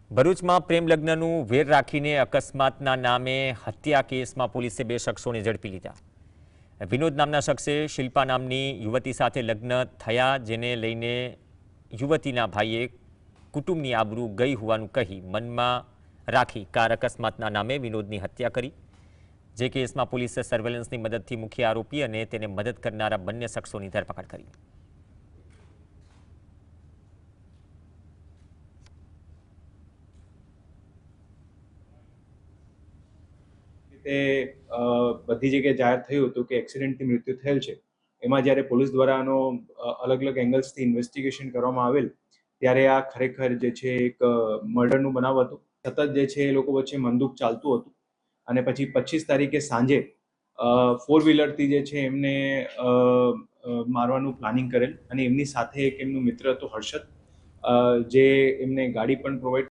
ભરૂચમાં પ્રેમ લગ્નનું વેર રાખીને અકસ્માતના નામે હત્યા કેસમાં પોલીસે 2 શખ્સોને ઝડપી લીધા। વિનોદ નામના શખ્સે શિલ્પા નામની યુવતી સાથે લગ્ન થયા, જેને લઈને યુવતીના ભાઈએ કુટુંબની આબરૂ ગઈ હોવાનું કહી મનમાં રાખી કાર અકસ્માતના નામે વિનોદની હત્યા કરી। જે કેસમાં પોલીસે સર્વેલન્સની મદદથી મુખ્ય આરોપી અને તેને મદદ કરનારા બંને શખ્સોની ધરપકડ કરી। તે બધી જગ્યાએ જાહેર થયું હતું કે એક્સિડન્ટથી મૃત્યુ થયેલ છે। એમાં જ્યારે પોલીસ દ્વારા આનો અલગ અલગ એંગલ્સથી ઇન્વેસ્ટિગેશન કરવામાં આવેલ ત્યારે આ ખરેખર જે છે એક મર્ડરનું બનાવ હતું। સતત જે છે એ લોકો વચ્ચે મનદુખ ચાલતું હતું અને પછી 25 તારીખે સાંજે 4 વ્હીલરથી જે છે એમને મારવાનું પ્લાનિંગ કરેલ અને એમની સાથે એક એમનું મિત્ર હતો હર્ષદ, જે એમને ગાડી પણ પ્રોવાઈડ